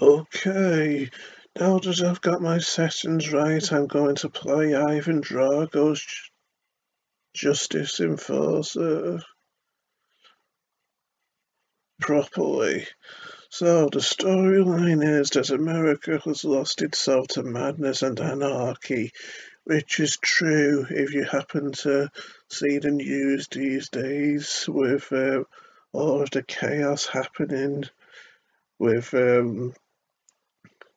Okay, now that I've got my settings right, I'm going to play Ivan Drago's Justice Enforcer properly. So, the storyline is that America has lost itself to madness and anarchy, which is true if you happen to see the news these days with all of the chaos happening with the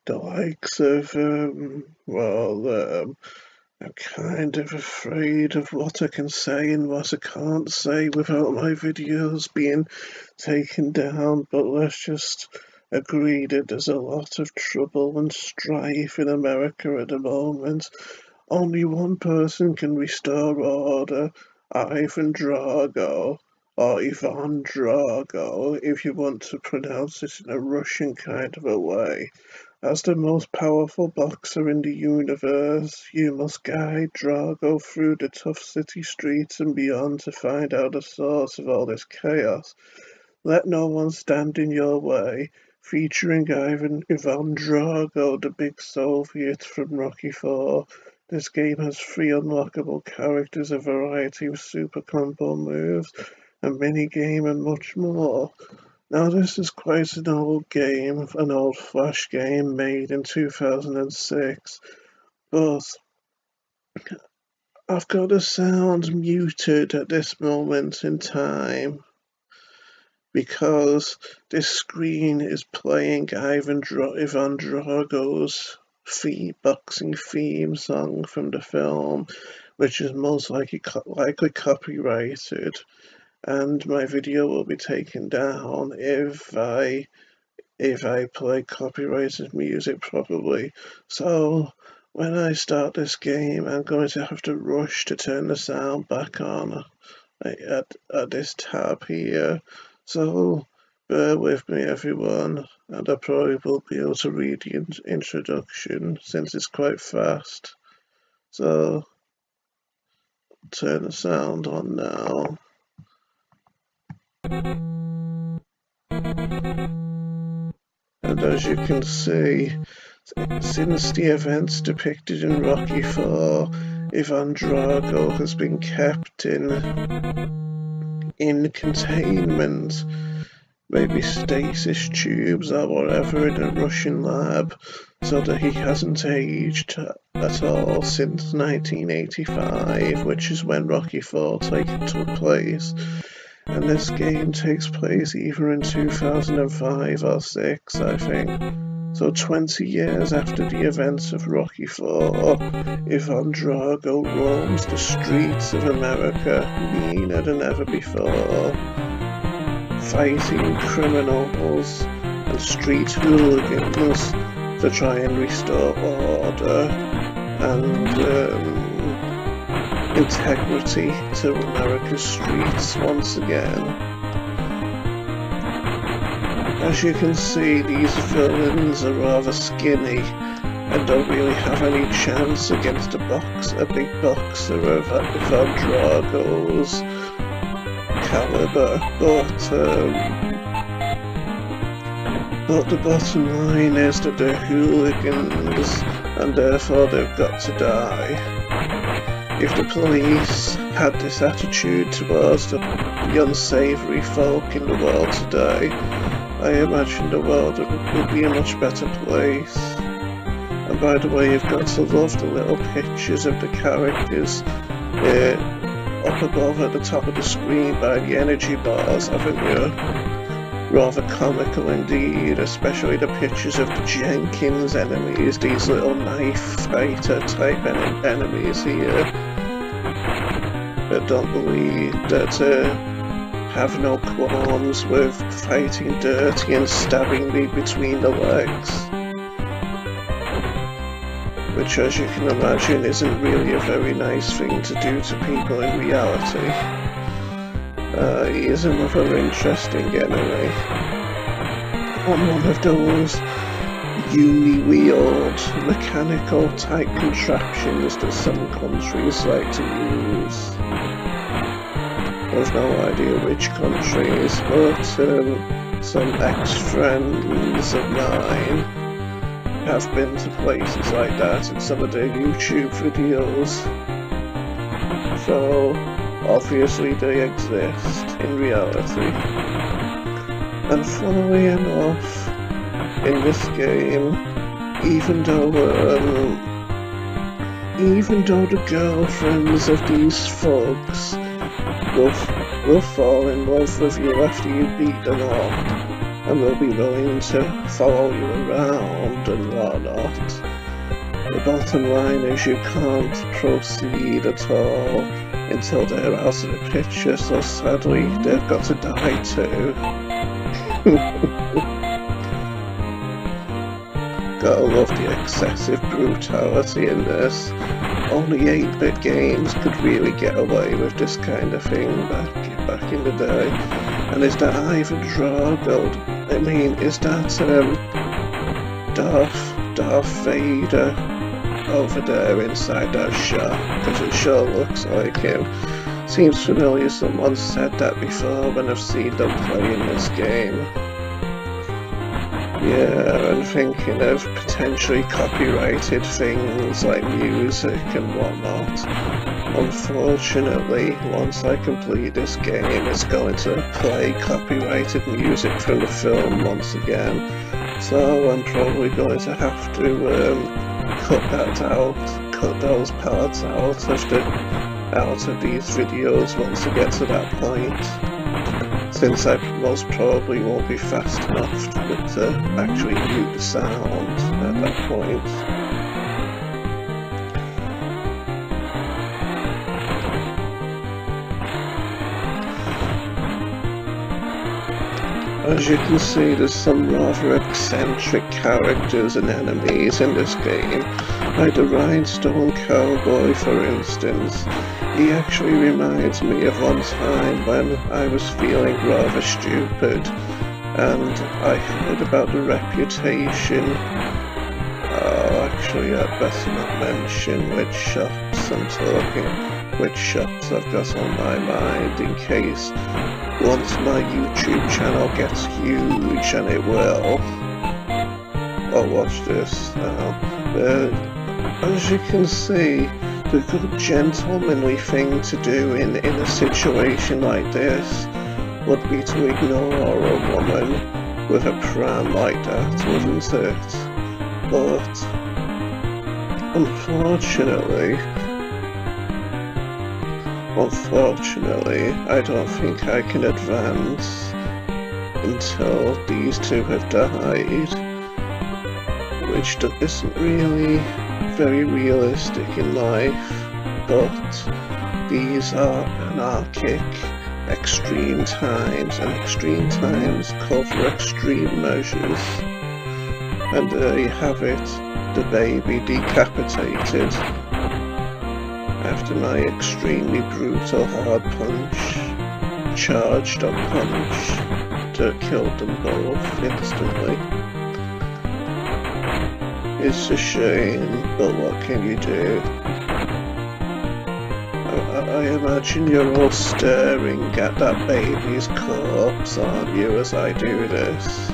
likes of, I'm kind of afraid of what I can say and what I can't say without my videos being taken down, but let's just agree that there's a lot of trouble and strife in America at the moment. Only one person can restore order, Ivan Drago, or Ivan Drago, if you want to pronounce it in a Russian kind of a way. As the most powerful boxer in the universe, you must guide Drago through the tough city streets and beyond to find out the source of all this chaos. Let no one stand in your way. Featuring Ivan Drago, the big Soviet from Rocky IV. This game has 3 unlockable characters, a variety of super combo moves, a mini-game and much more. Now this is quite an old game, an old Flash game made in 2006, but I've got the sound muted at this moment in time because this screen is playing Ivan Drago's boxing theme song from the film, which is most likely copyrighted. And my video will be taken down if I play copyrighted music probably. So when I start this game, I'm going to have to rush to turn the sound back on at this tab here. So bear with me, everyone, and I probably will be able to read the introduction since it's quite fast. So turn the sound on now. And as you can see, since the events depicted in Rocky IV, Ivan Drago has been kept in containment, maybe stasis tubes or whatever, in a Russian lab, so that he hasn't aged at all since 1985, which is when Rocky IV took place. And this game takes place either in 2005 or 6, I think. So 20 years after the events of Rocky IV, Ivan Drago roams the streets of America meaner than ever before, fighting criminals and street hooligans to try and restore order and integrity to America's streets once again. As you can see, these villains are rather skinny and don't really have any chance against a big boxer of Ivan Drago's caliber, but the bottom line is that they're hooligans and therefore they've got to die. If the police had this attitude towards the unsavoury folk in the world today, I imagine the world would be a much better place. And by the way, you've got to love the little pictures of the characters up above at the top of the screen by the energy bars, haven't you? Rather comical indeed, especially the pictures of the Jenkins enemies, these little knife fighter type enemies here. That don't believe that have no qualms with fighting dirty and stabbing me between the legs, which, as you can imagine, isn't really a very nice thing to do to people in reality. He is another interesting enemy, on one of those uni-wheeled mechanical type contraptions that some countries like to use. I've no idea which countries, but some ex-friends of mine have been to places like that in some of their YouTube videos. So obviously they exist in reality. And funnily enough, in this game, even though the girlfriends of these thugs will fall in love with you after you beat them up, and will be willing to follow you around and whatnot, the bottom line is you can't proceed at all until they're out of the picture, so sadly they've got to die too. Gotta love the excessive brutality in this. Only 8-bit games could really get away with this kind of thing back in the day. And is that Ivan Drago? I mean, is that Darth Vader over there inside that shop? Because it sure looks like him. Seems familiar, someone said that before when I've seen them playing this game. Yeah, and thinking of potentially copyrighted things like music and whatnot. Unfortunately, once I complete this game, it's going to play copyrighted music from the film once again. So I'm probably going to have to cut those parts out of these videos once I get to that point. Since I most probably won't be fast enough to actually mute the sound at that point. As you can see, there's some rather eccentric characters and enemies in this game, like the Rhinestone Cowboy for instance. He actually reminds me of one time when I was feeling rather stupid, and I heard about the reputation. Actually I'd better not mention which shops I've got on my mind, in case once my YouTube channel gets huge, and it will. Oh, watch this now. As you can see, the good gentlemanly thing to do in a situation like this would be to ignore a woman with a pram like that, wouldn't it? But unfortunately, I don't think I can advance until these two have died, which isn't really very realistic in life, but these are anarchic, extreme times, and extreme times call for extreme measures. And there you have it, the baby decapitated after my extremely brutal hard punch, charged up punch, that killed them both instantly. It's a shame, but what can you do? I imagine you're all staring at that baby's corpse, aren't you, as I do this?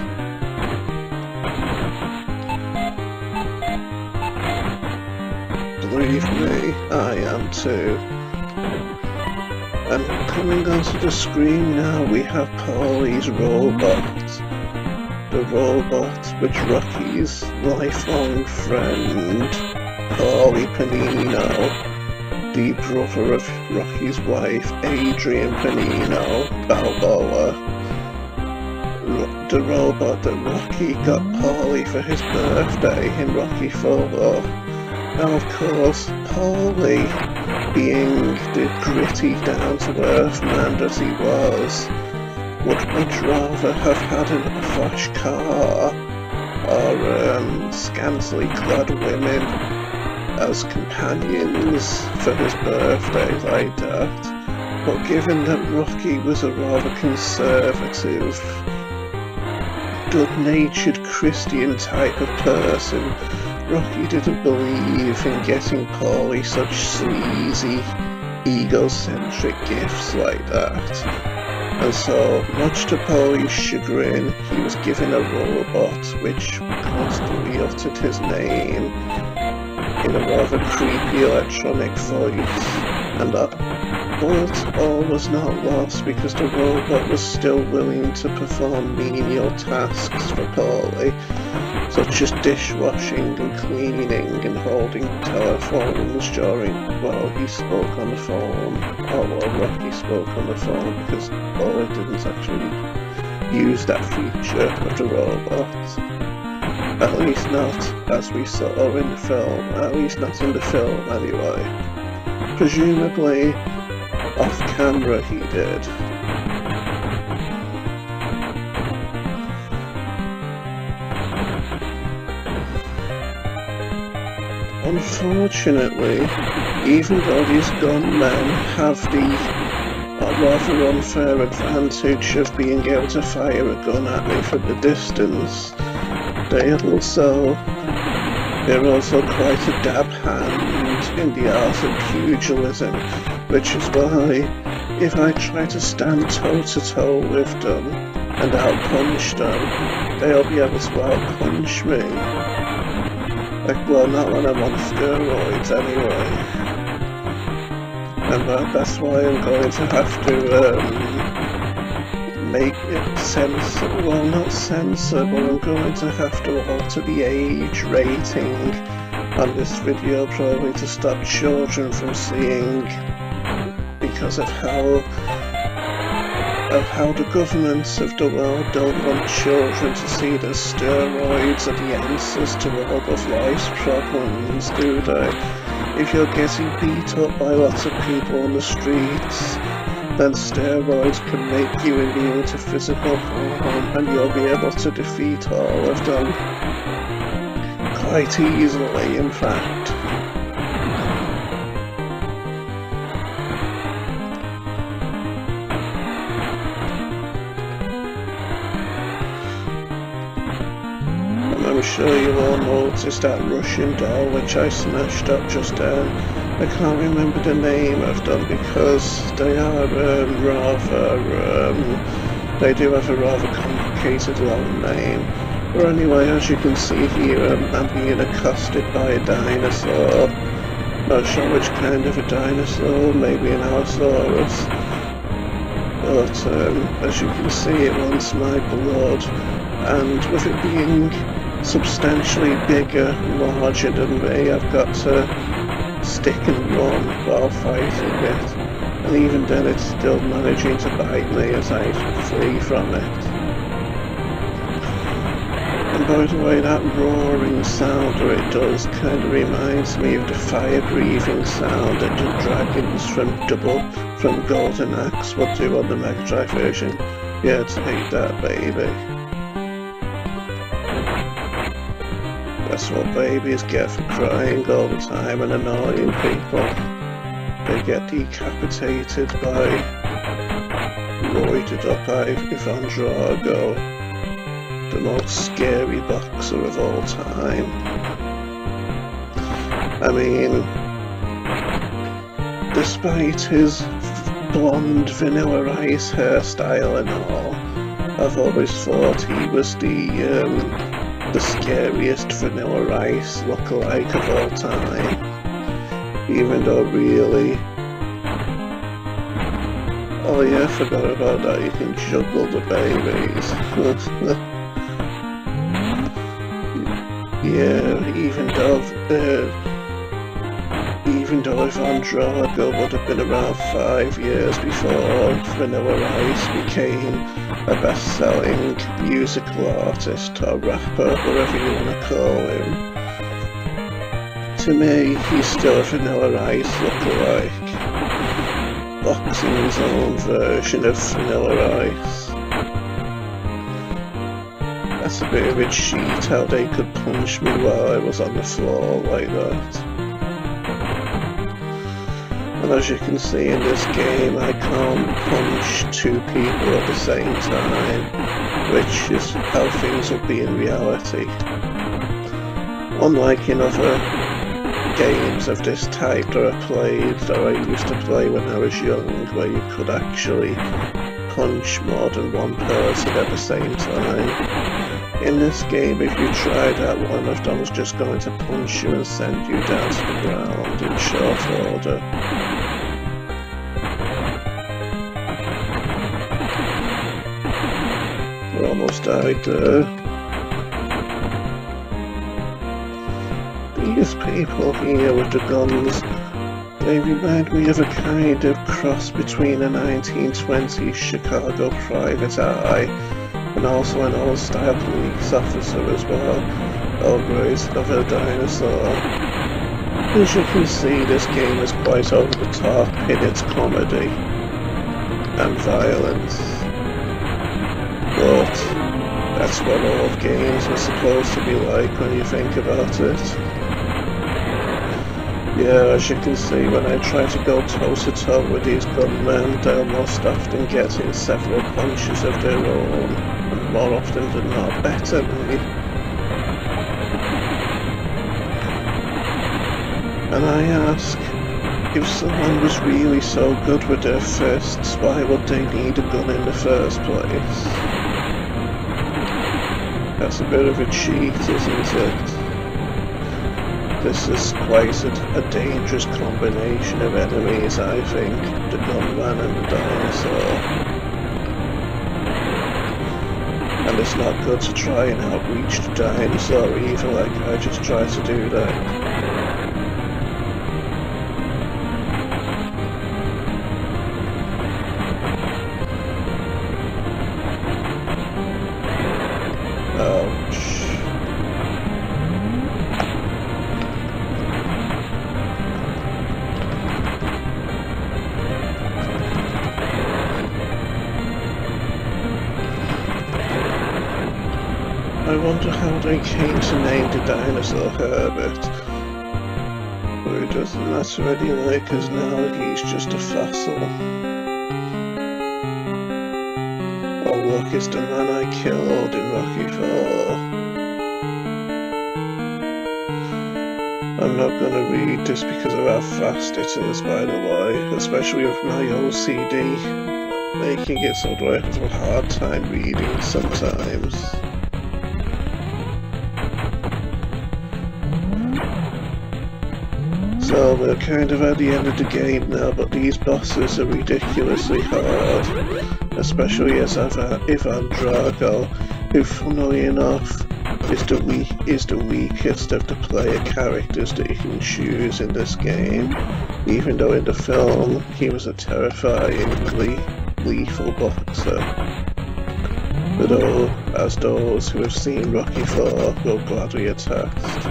Believe me, I am too. And coming onto the screen now, we have Paulie's robot. The robot which Rocky's lifelong friend, Paulie Panino, the brother of Rocky's wife, Adrian Panino, Balboa. The robot that Rocky got Paulie for his birthday in Rocky 4. Now of course, Paulie, being the gritty, down-to-earth man that he was, would much rather have had a flash car or scantily clad women as companions for his birthday like that. But given that Rocky was a rather conservative, good-natured Christian type of person, Rocky didn't believe in getting Paulie such sleazy, egocentric gifts like that. And so, much to Polly's chagrin, he was given a robot which constantly uttered his name in a rather creepy electronic voice. And but all was not lost, because the robot was still willing to perform menial tasks for Polly, such as dishwashing and cleaning and holding telephones while he spoke on the phone, or while he spoke on the phone, because Polly didn't actually use that feature of the robot. At least not as we saw in the film, at least not in the film anyway. Presumably, off camera he did. Unfortunately, even though these gunmen have the rather unfair advantage of being able to fire a gun at me from the distance, they're also quite a dab hand in the art of pugilism, which is why if I try to stand toe-to-toe with them and outpunch them, they'll be able to outpunch me. Well, not when I'm on steroids anyway. And that's why I'm going to have to make it censor, well, not censor, but I'm going to have to alter the age rating on this video, probably to stop children from seeing, because of how the governments of the world don't want children to see that steroids are the answers to all of life's problems, do they? If you're getting beat up by lots of people on the streets, then steroids can make you immune to physical harm, and you'll be able to defeat all of them quite easily, in fact. I'm sure you all noticed that Russian doll which I smashed up just then. I can't remember the name of them because they are they do have a rather complicated long name. But anyway, as you can see here, I'm being accosted by a dinosaur. Not sure which kind of a dinosaur, maybe an Allosaurus. But as you can see, it wants my blood, and with it being substantially bigger and larger than me, I've got to stick and run while fighting it, and even then it's still managing to bite me as I flee from it. And by the way, that roaring sound that it does kind of reminds me of the fire-breathing sound that the dragons from Golden Axe would do on the Mega Drive version. Yeah, take that, baby. That's what babies get for crying all the time and annoying people. They get decapitated by roided up Ivan Drago, the most scary boxer of all time. I mean, despite his blonde Vanilla Ice hairstyle and all, I've always thought he was the scariest Vanilla Ice lookalike of all time, even though really, oh yeah, I forgot about that, you can juggle the babies. Yeah, even though Ivan Drago would have been around 5 years before Vanilla Ice became a best-selling musical artist or rapper, whatever you want to call him. To me, he's still a Vanilla Ice lookalike, boxing his own version of Vanilla Ice. That's a bit of a cheat how they could punch me while I was on the floor like that. And as you can see in this game, I can't punch two people at the same time, which is how things would be in reality. Unlike in other games of this type that I used to play when I was young, where you could actually punch more than one person at the same time. In this game, if you try that, one of them is just going to punch you and send you down to the ground in short order. We almost died there. These people here with the guns, they remind me of a kind of cross between a 1920s Chicago private eye and also an old-style police officer as well. Oh great, another dinosaur. As you can see, this game is quite over the top in its comedy and violence. But that's what all games are supposed to be like when you think about it. Yeah, as you can see, when I try to go toe-to-toe with these gunmen, they'll most often get in several punches of their own, and more often than not, better me. And I ask, if someone was really so good with their fists, why would they need a gun in the first place? That's a bit of a cheat, isn't it? This is quite a dangerous combination of enemies, I think, the gunman and the dinosaur. And it's not good to try and outreach the dinosaur either, like I just tried to do that. I wonder how they came to name the dinosaur Hermit. But it doesn't matter anyway, because now he's just a fossil. Oh look, it's the man I killed in Rocky IV. I'm not gonna read this because of how fast it is, by the way, especially with my OCD, making it so that I have a hard time reading sometimes. So we're kind of at the end of the game now, but these bosses are ridiculously hard, especially as Ivan Drago, who funnily enough is the weakest of the player characters that you can choose in this game, even though in the film he was a terrifyingly lethal boxer. But as those who have seen Rocky IV will gladly attest.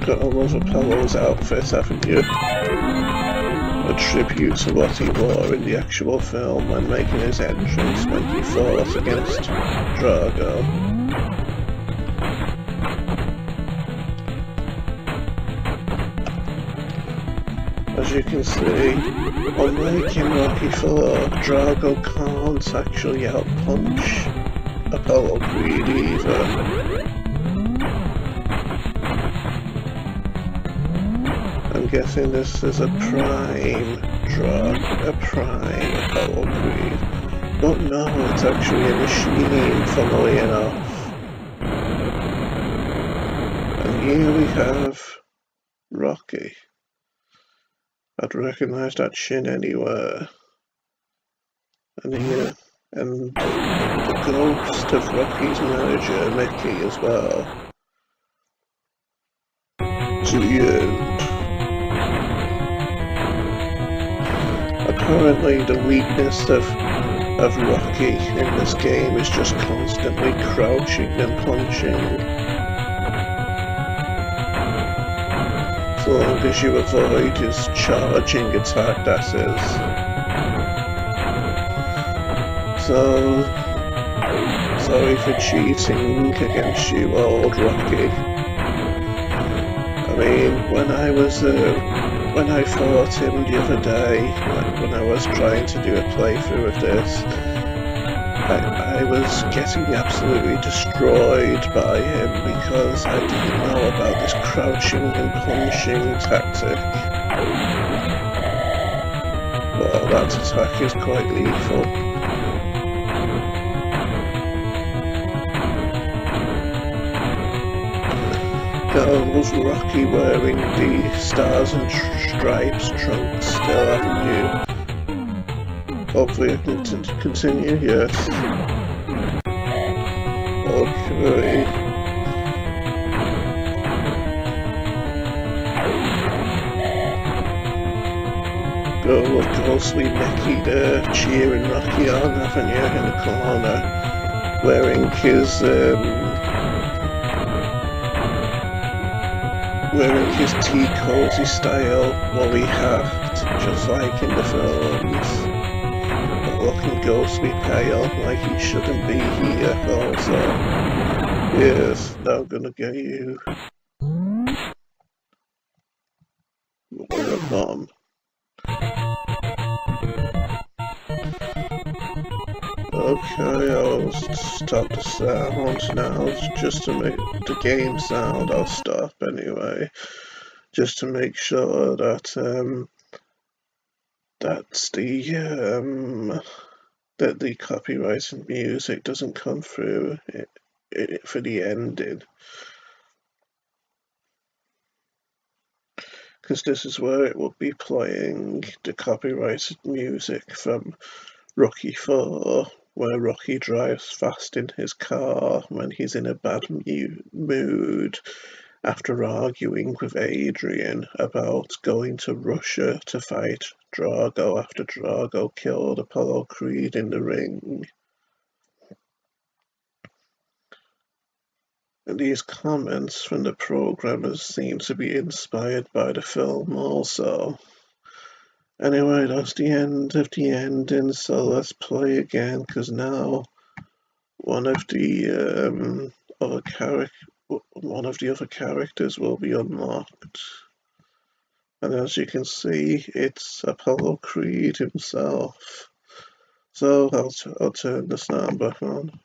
Gotta love Apollo's outfit, haven't you? A tribute to what he wore in the actual film when making his entrance when he fought against Drago. As you can see, unlike in Rocky IV, Drago can't actually outpunch Apollo Creed either. I'm guessing this is a prime Apollo Creed. But no, it's actually a machine, funnily enough. And here we have Rocky. I'd recognise that chin anywhere. And here, and the ghost of Rocky's manager, Mickey, as well. To the end. Apparently the weakness of Rocky in this game is just constantly crouching and punching. As long as you avoid his charging attack, that is. So, sorry for cheating against you, old Rocky. I mean, when I fought him the other day, when I was trying to do a playthrough of this, I I was getting absolutely destroyed by him because I didn't know about this crouching and punching tactic. Well, that attack is quite lethal. Was Rocky wearing the Stars and Stripes trunks still, haven't you? Hopefully I can continue, yes. Okay. Girl of ghostly Mickey there cheering Rocky on, haven't you, in the corner, wearing his tea cozy style woolly hat, just like in the films, but looking ghostly pale, like he shouldn't be here also. Yes, now I'm gonna get you. What a mom. Okay, I'll stop the sound now, just to make the game sound. I'll stop anyway, just to make sure that that the copyrighted music doesn't come through for the ending, because this is where it will be playing the copyrighted music from Rocky 4, where Rocky drives fast in his car when he's in a bad mood after arguing with Adrian about going to Russia to fight Drago after Drago killed Apollo Creed in the ring. And these comments from the programmers seem to be inspired by the film also. Anyway, that's the end of the ending, so let's play again, because now one of the other characters will be unlocked. And as you can see, it's Apollo Creed himself. So I'll turn the sound back on.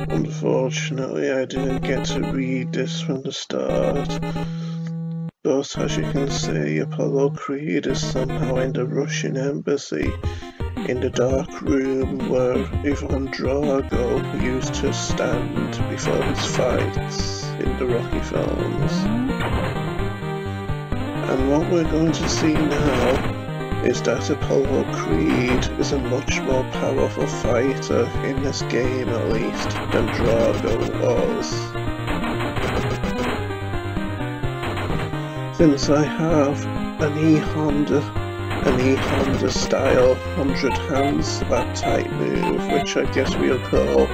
Unfortunately, I didn't get to read this from the start, but as you can see, Apollo Creed is somehow in the Russian embassy, in the dark room where Ivan Drago used to stand before his fights in the Rocky films. And what we're going to see now is that Apollo Creed is a much more powerful fighter, in this game at least, than Drago was. Since I have an E-Honda style 100 hands slap type move, which I guess we'll call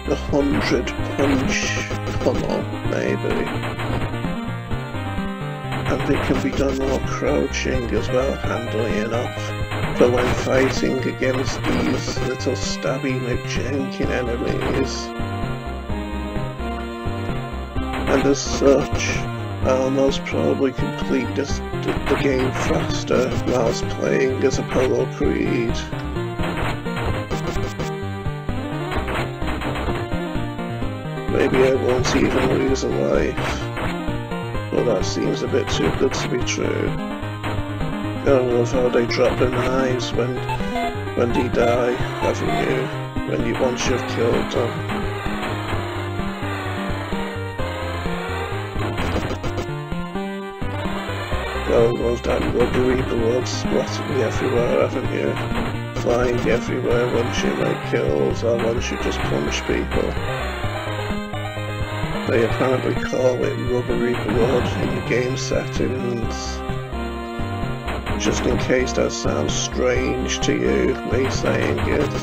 the 100 punch pummel, maybe. And it can be done while crouching as well, handily enough, for when fighting against these little stabby McJenkin enemies. And as such, I'll most probably complete the game faster whilst playing as Apollo Creed. Maybe I won't even lose a life. Well, that seems a bit too good to be true. I love how they drop their knives when they die, haven't you? Once you've killed them. Oh, love that rubbery blood splatting everywhere, haven't you? Flying everywhere once you make kills or once you just punch people. They apparently call it rubbery blood in the game settings. Just in case that sounds strange to you, me saying it.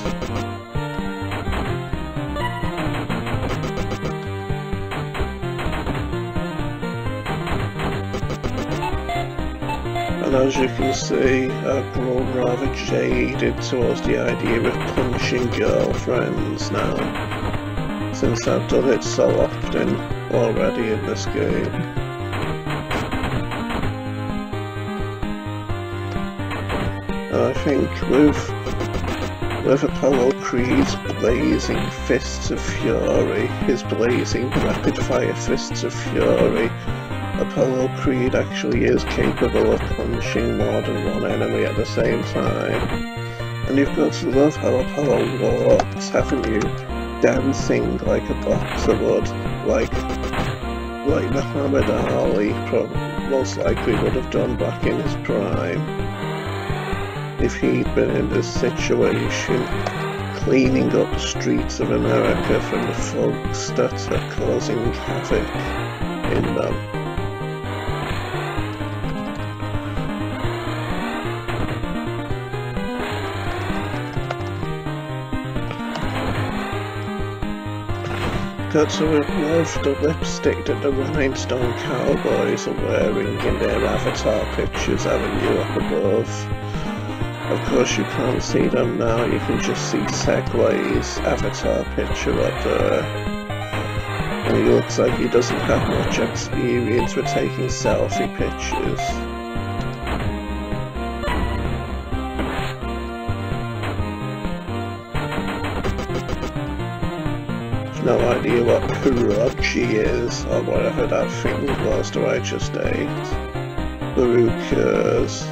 And as you can see, I've grown rather jaded towards the idea of punching girlfriends now, since I've done it so often already in this game. I think with Apollo Creed's blazing fists of fury, his blazing rapid-fire fists of fury, Apollo Creed actually is capable of punching more than one enemy at the same time. And you've got to love how Apollo walks, haven't you? Dancing like a boxer would, like Muhammad Ali most likely would have done back in his prime. If he'd been in this situation, cleaning up the streets of America from the folks that are causing havoc in them. Got to love the lipstick that the Rhinestone Cowboys are wearing in their avatar pictures, haven't you, up above? Of course you can't see them now, you can just see Segway's avatar picture up there. And he looks like he doesn't have much experience with taking selfie pictures. No idea what pierogi is, or whatever that thing was that I just ate. But who cares?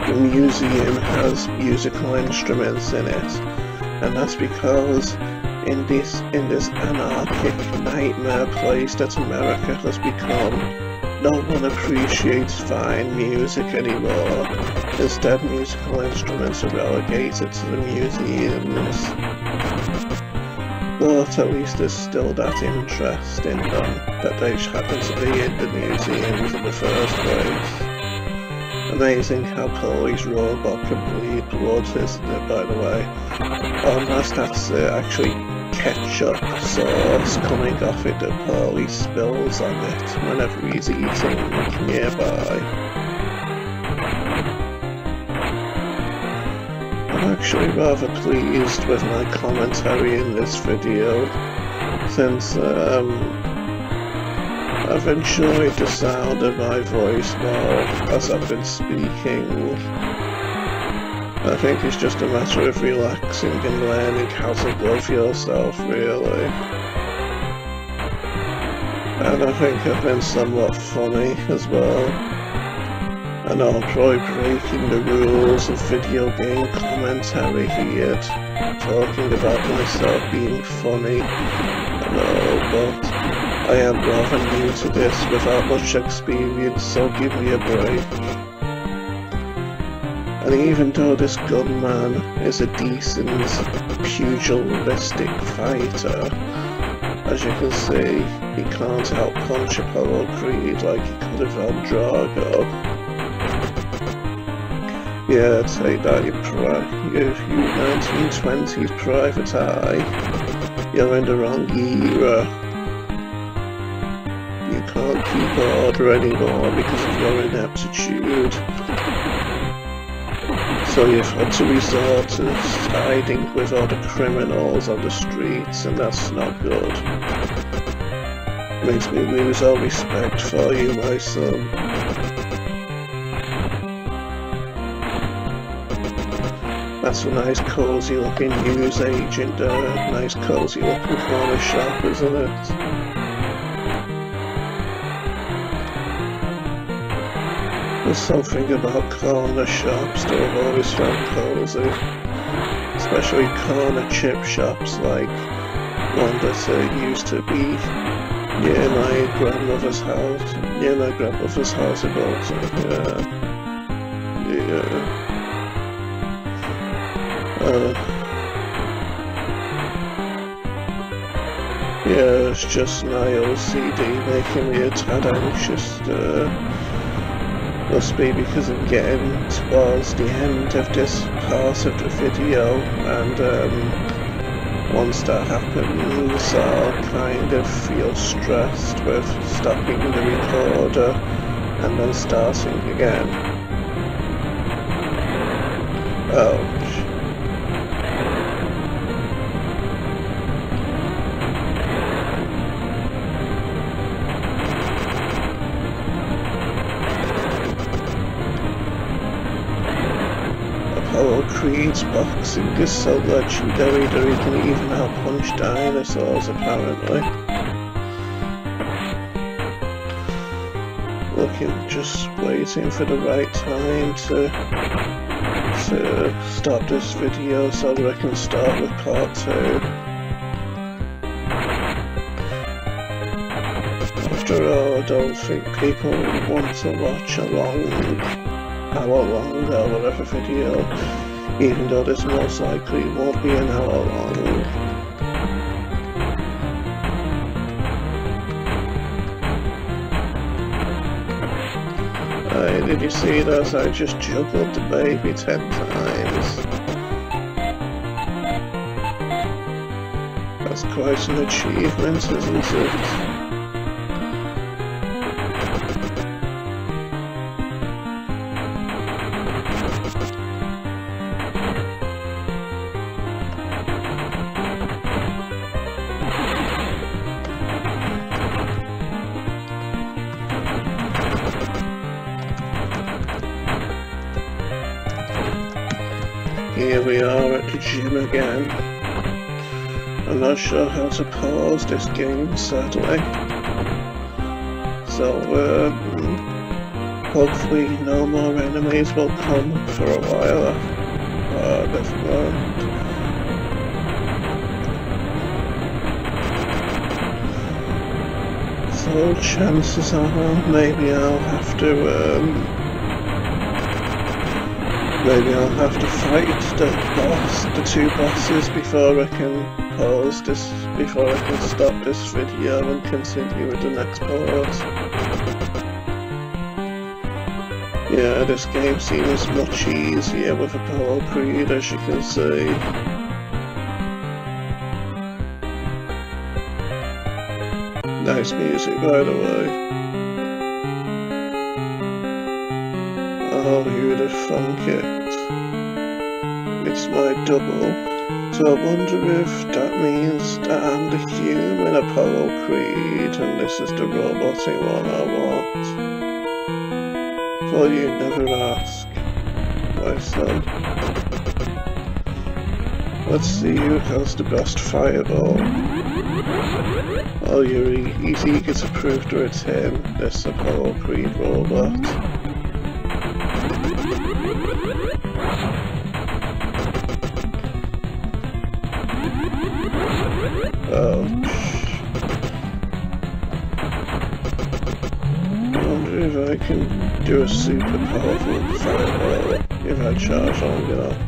The museum has musical instruments in it, and that's because in this anarchic nightmare place that America has become, no one appreciates fine music anymore. Instead, musical instruments are relegated to the museums. But at least there's still that interest in them, that they happen to be in the museums in the first place. Amazing how Polly's robot can bleed blood, isn't it, by the way? Unless that's actually ketchup sauce coming off it that Polly spills on it whenever he's eating nearby. I'm actually rather pleased with my commentary in this video, since I've enjoyed the sound of my voice more as I've been speaking. I think it's just a matter of relaxing and learning how to love yourself, really. And I think I've been somewhat funny as well. I know I'm probably breaking the rules of video game commentary here, talking about myself being funny and all, but I am rather new to this without much experience, so give me a break. And even though this gunman is a decent, pugilistic fighter, as you can see, he can't outpunch Apollo Creed like he could Ivan Drago. Yeah, take that, you 1920s private eye. You're in the wrong era. You can't keep order anymore because of your ineptitude. So you've had to resort to siding with all the criminals on the streets, and that's not good. Makes me lose all respect for you, my son. That's a nice cozy looking news agent there, nice cozy looking corner shop, isn't it? There's something about corner shops that I've always found cozy, especially corner chip shops like one that used to be near my grandmother's house, about it, yeah. Yeah, it's just my OCD making me a tad anxious. Must be because I'm getting towards the end of this part of the video, and once that happens I'll kind of feel stressed with stopping the recorder and then starting again. Ouch. Apollo Creed's boxing is so legendary that he can even outpunch dinosaurs, apparently. Just waiting for the right time to stop this video so that I can start with part 2. After all, I don't think people want to watch a hour-long or whatever video, even though this most likely won't be an hour long. Did you see that? I just juggled the baby 10 times. That's quite an achievement, isn't it? Here we are at the gym again. I'm not sure how to pause this game, sadly. So, hopefully no more enemies will come for a while. Never mind. So, chances are maybe I'll have to, maybe I'll have to fight the two bosses before I can pause this, before I can stop this video and continue with the next part. Yeah, this game seems much easier with Apollo Creed, as you can see. Nice music, by the way. Oh, who'd have thunk it? It's my double. So I wonder if that means that I'm the human Apollo Creed and this is the robotic one or what? Well, you never ask, my son. Let's see who has the best fireball. Oh, he's eager to prove that it's him, this Apollo Creed robot. I wonder if I can do a super powerful fireball if I charge long enough.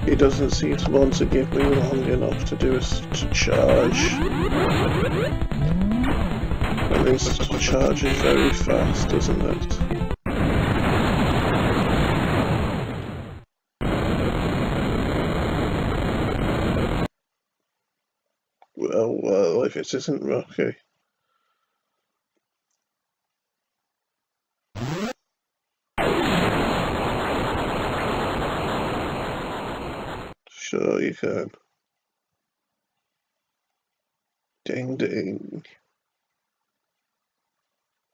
He doesn't seem to want to give me long enough to charge. At least charge is very fast, isn't it? Well, if it isn't Rocky. Sure you can. Ding ding.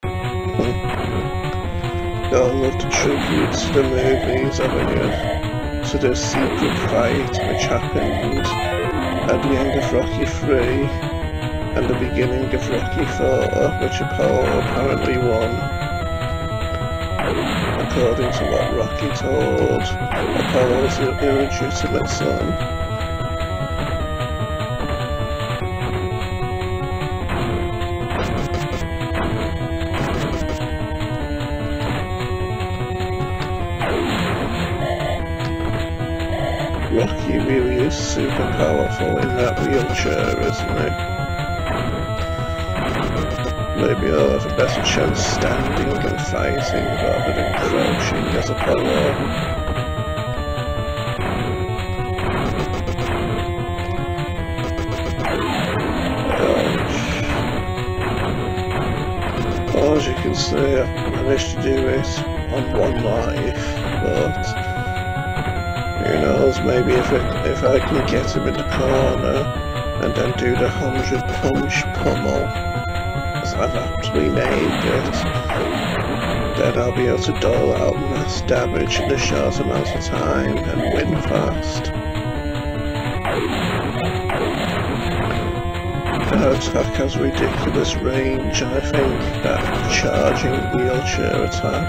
Gotta love the tributes to the movies, haven't you? To the secret fight which happened at the end of Rocky 3 and the beginning of Rocky 4, which Apollo apparently won. According to what Rocky told Apollo's illegitimate son. Rocky really is super powerful in that wheelchair, isn't he? Maybe I'll have a better chance standing and fighting rather than crouching as Apollo. Well, as you can see, I managed to do it on one life, but who knows, maybe if I can get him in the corner and then do the 100 punch pummel, as I've aptly named it, Then I'll be able to dole out mass damage in a short amount of time and win fast. That attack has ridiculous range, and I think that charging wheelchair attack.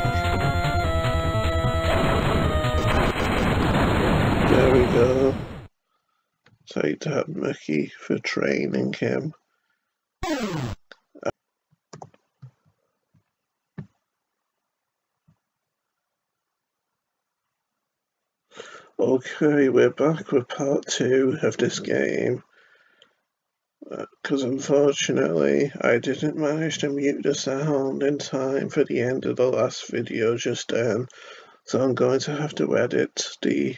There we go. Take that, Mickey, for training him. Okay, we're back with part 2 of this game. Because unfortunately, I didn't manage to mute the sound in time for the end of the last video just then. So I'm going to have to edit the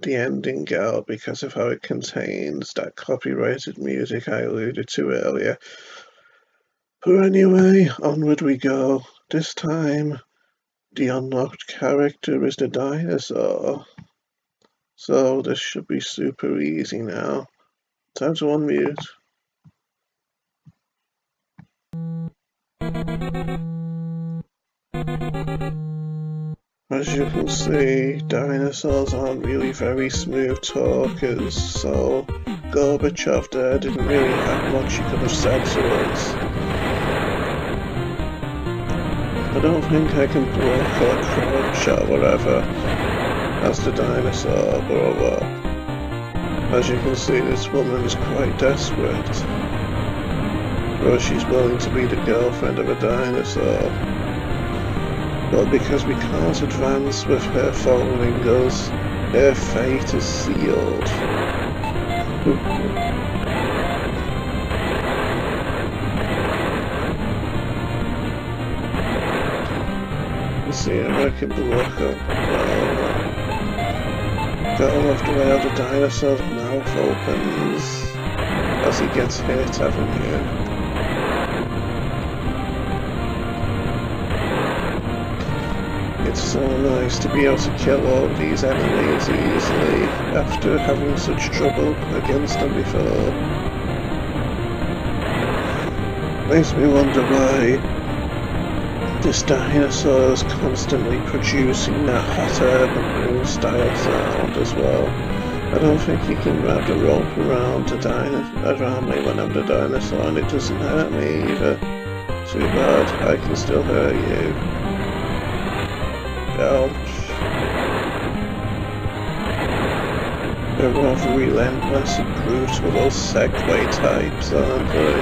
ending out because of how it contains that copyrighted music I alluded to earlier. But anyway, onward we go. This time, the unlocked character is the dinosaur. So this should be super easy now. Time to unmute. As you can see, dinosaurs aren't really very smooth talkers, so Gorbachev there didn't really have much he could have said to us. I don't think I can block or crouch or whatever as the dinosaur grow up. As you can see, this woman is quite desperate, or she's willing to be the girlfriend of a dinosaur. But because we can't advance with her following us, her fate is sealed. You see if I can block up. Gotta love the way how the dinosaur's mouth opens as he gets hit, haven't you? It's so nice to be able to kill all these enemies easily after having such trouble against them before. Makes me wonder why this dinosaur is constantly producing that hot air balloon style sound as well. I don't think he can wrap the rope around me when I'm the dinosaur, and it doesn't hurt me either. Too bad, I can still hurt you. Ouch. They're rather relentless and brutal, those Segway types, aren't they?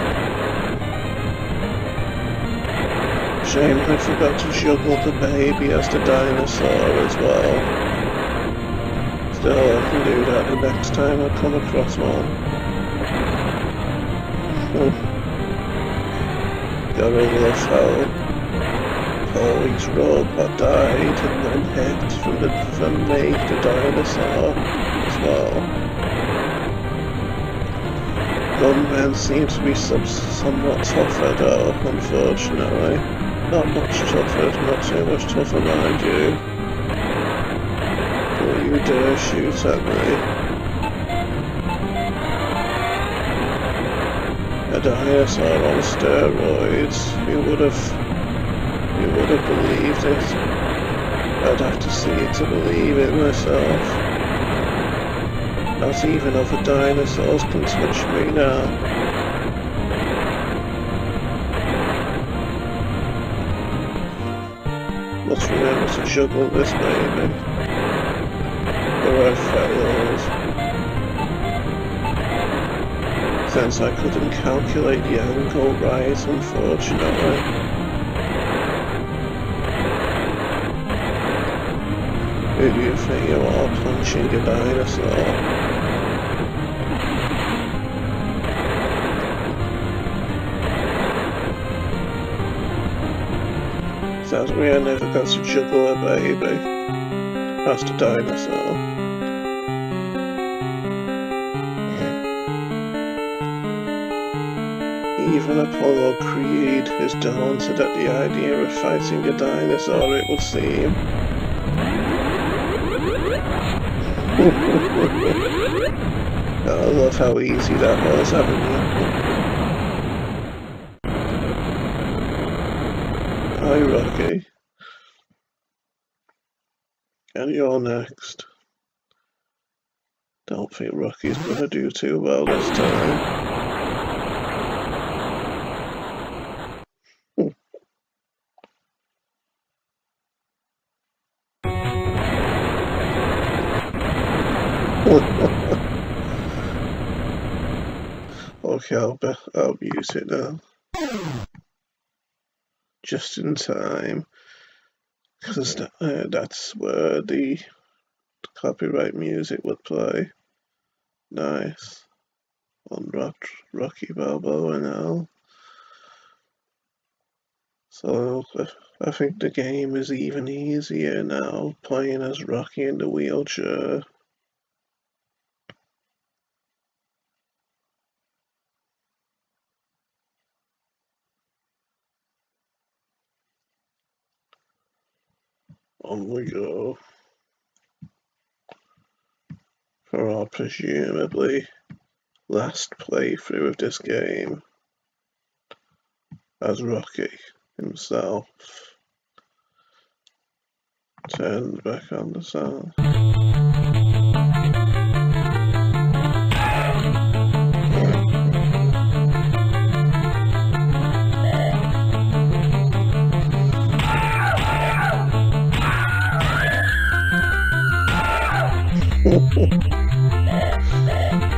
Shame I forgot to juggle the baby as the dinosaur as well. Still, I can do that the next time I come across one. Gotta love how Polly's robot died and then hit from me, the dinosaur, as well. Gunmen seem to be somewhat tougher though, unfortunately. Not much tougher, not too much tougher, mind you. Don't you dare shoot at me. A dinosaur on steroids, you would have believed it. I'd have to see it to believe it myself. Not even other dinosaurs can touch me now. Must remember to juggle this baby, or I failed. Since I couldn't calculate the angle right, unfortunately. Who do you think you are, punching a dinosaur? Sounds like I never got to juggle a baby. That's the dinosaur. Even Apollo Creed is daunted at the idea of fighting a dinosaur, it would seem. I love how easy that was, haven't you? Hi, Rocky. And you're next. Don't think Rocky's gonna do too well this time. Okay, I'll mute it now. Just in time, because that's where the copyright music would play. Nice. On Rocky Balboa now. So I think the game is even easier now, playing as Rocky in the wheelchair. On we go for our presumably last playthrough of this game as Rocky himself. Turned back on the sound.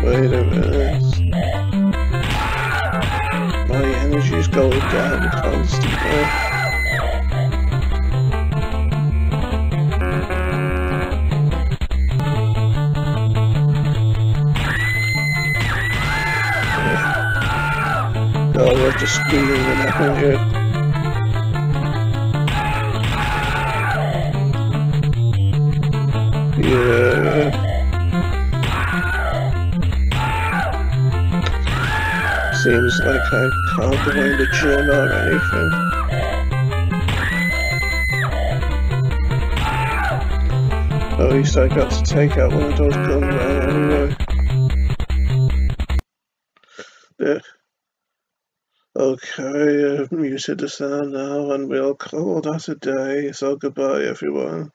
Wait a minute. My energy's going down constantly. Oh, you have to scream and haven't you? Yeah. Seems like I can't go in the gym or anything. At least I got to take out one of those guns right anyway. Yeah. Okay, I've muted the sound now and we'll call that a day, so goodbye everyone.